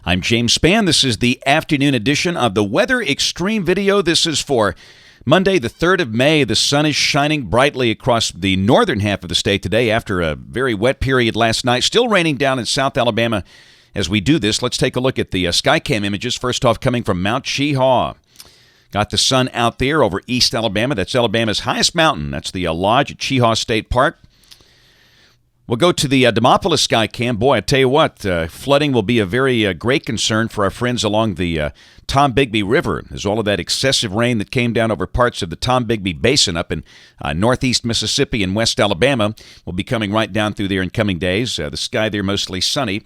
I'm James Spann. This is the afternoon edition of the Weather Extreme video. This is for Monday, the 3rd of May. The sun is shining brightly across the northern half of the state today after a very wet period last night. Still raining down in South Alabama as we do this. Let's take a look at the Skycam images. First off, coming from Mount Cheaha. Got the sun out there over East Alabama. That's Alabama's highest mountain. That's the lodge at Cheaha State Park. We'll go to the Demopolis Skycam. Boy, I tell you what, flooding will be a very great concern for our friends along the Tombigbee River. There's all of that excessive rain that came down over parts of the Tombigbee Basin up in northeast Mississippi and west Alabama. Will be coming right down through there in coming days. The sky there mostly sunny.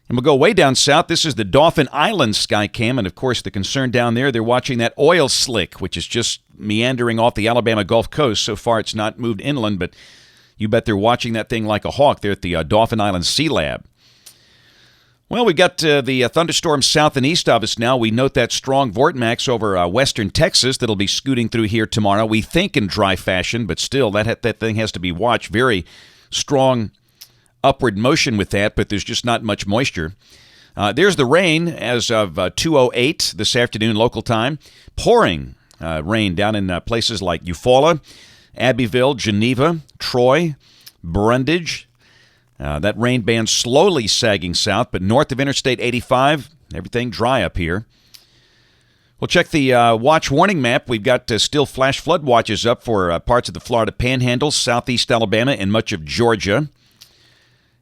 And we'll go way down south. This is the Dauphin Island Skycam, and of course the concern down there, they're watching that oil slick, which is just meandering off the Alabama Gulf Coast. So far it's not moved inland, but you bet they're watching that thing like a hawk there at the Dauphin Island Sea Lab. Well, we got the thunderstorm south and east of us now. We note that strong vortex over western Texas that'll be scooting through here tomorrow. We think in dry fashion, but still that thing has to be watched. Very strong upward motion with that, but there's just not much moisture. There's the rain as of 2:08 this afternoon local time. Pouring rain down in places like Eufaula, Abbeville, Geneva, Troy, Brundage. That rain band slowly sagging south, but north of Interstate 85, everything dry up here. We'll check the watch warning map. We've got still flash flood watches up for parts of the Florida Panhandle, southeast Alabama, and much of Georgia.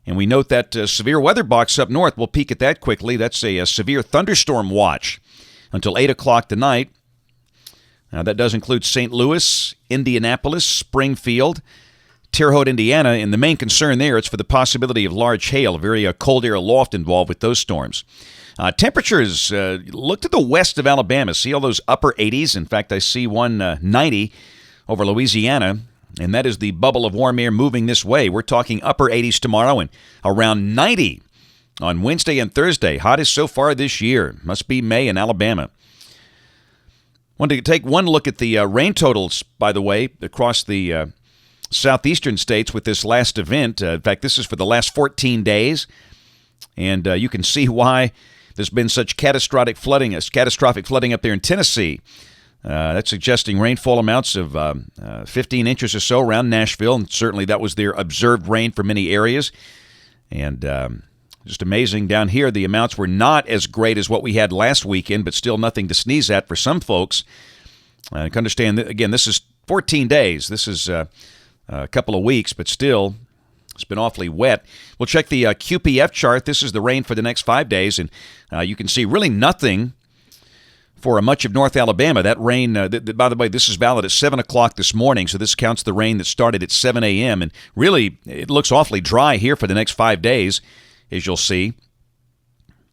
And we note that severe weather box up north. We'll peek at that quickly. That's a severe thunderstorm watch until 8 o'clock tonight. That does include St. Louis, Indianapolis, Springfield, Terre Haute, Indiana, and the main concern there is for the possibility of large hail, a very cold air aloft involved with those storms. Temperatures, look to the west of Alabama. See all those upper 80s? In fact, I see one 90 over Louisiana, and that is the bubble of warm air moving this way. We're talking upper 80s tomorrow and around 90 on Wednesday and Thursday. Hottest so far this year. Must be May in Alabama. Wanted to take one look at the rain totals, by the way, across the southeastern states with this last event. In fact, this is for the last 14 days, and you can see why there's been such catastrophic flooding up there in Tennessee. That's suggesting rainfall amounts of 15 inches or so around Nashville, and certainly that was their observed rain for many areas. And just amazing down here, the amounts were not as great as what we had last weekend, but still nothing to sneeze at for some folks. I can understand that, again, this is 14 days. This is a couple of weeks, but still, it's been awfully wet. We'll check the QPF chart. This is the rain for the next 5 days, and you can see really nothing for much of North Alabama. That rain, by the way, this is valid at 7 o'clock this morning, so this counts the rain that started at 7 a.m., and really, it looks awfully dry here for the next 5 days, as you'll see.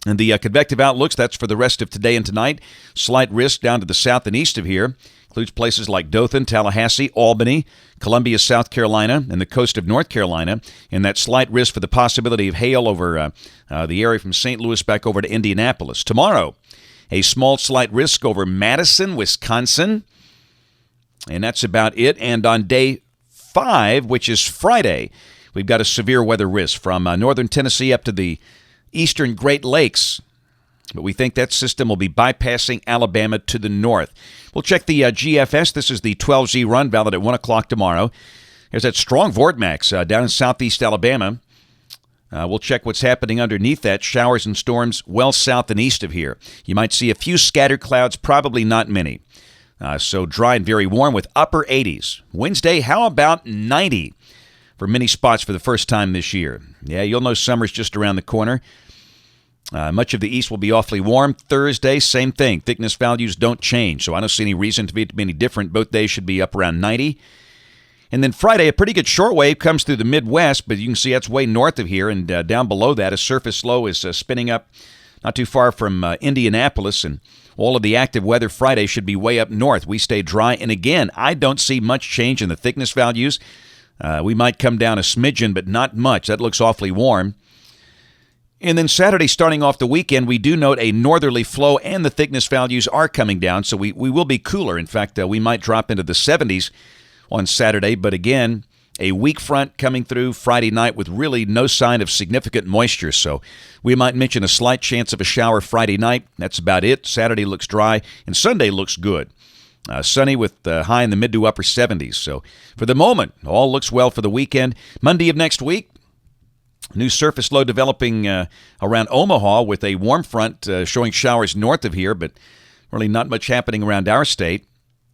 And the convective outlooks, that's for the rest of today and tonight. Slight risk down to the south and east of here. Includes places like Dothan, Tallahassee, Albany, Columbia, South Carolina, and the coast of North Carolina. And that slight risk for the possibility of hail over the area from St. Louis back over to Indianapolis. Tomorrow, a small slight risk over Madison, Wisconsin. And that's about it. And on day 5, which is Friday, we've got a severe weather risk from northern Tennessee up to the eastern Great Lakes. But we think that system will be bypassing Alabama to the north. We'll check the GFS. This is the 12Z run, valid at 1 o'clock tomorrow. There's that strong vortex down in southeast Alabama. We'll check what's happening underneath that. Showers and storms well south and east of here. You might see a few scattered clouds, probably not many. So dry and very warm with upper 80s. Wednesday, how about 90 for many spots for the first time this year? Yeah, you'll know summer's just around the corner. Much of the east will be awfully warm. Thursday, same thing. Thickness values don't change, so I don't see any reason to be any different. Both days should be up around 90. And then Friday, a pretty good shortwave comes through the Midwest, but you can see that's way north of here, and down below that, a surface low is spinning up not too far from Indianapolis, and all of the active weather Friday should be way up north. We stay dry, and again, I don't see much change in the thickness values. We might come down a smidgen, but not much. That looks awfully warm. And then Saturday, starting off the weekend, we do note a northerly flow, and the thickness values are coming down, so we will be cooler. In fact, we might drop into the 70s on Saturday, but again, a weak front coming through Friday night with really no sign of significant moisture. So we might mention a slight chance of a shower Friday night. That's about it. Saturday looks dry, and Sunday looks good. Sunny with high in the mid to upper 70s. So for the moment, all looks well for the weekend. Monday of next week, new surface low developing around Omaha with a warm front showing showers north of here, but really not much happening around our state.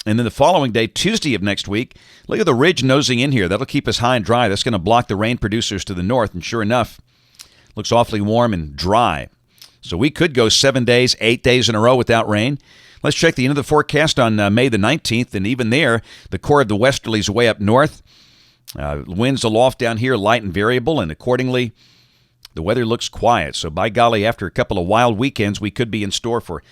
And then the following day, Tuesday of next week, look at the ridge nosing in here. That'll keep us high and dry. That's going to block the rain producers to the north. And sure enough, looks awfully warm and dry. So we could go 7 days, 8 days in a row without rain. Let's check the end of the forecast on May the 19th. And even there, the core of the westerlies way up north. Winds aloft down here, light and variable. And accordingly, the weather looks quiet. So by golly, after a couple of wild weekends, we could be in store for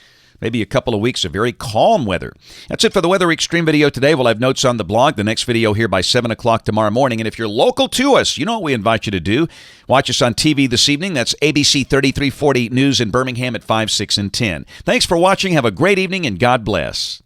maybe a couple of weeks of very calm weather. That's it for the Weather Xtreme video today. We'll have notes on the blog. The next video here by 7 o'clock tomorrow morning. And if you're local to us, you know what we invite you to do. Watch us on TV this evening. That's ABC 3340 News in Birmingham at 5, 6, and 10. Thanks for watching. Have a great evening, and God bless.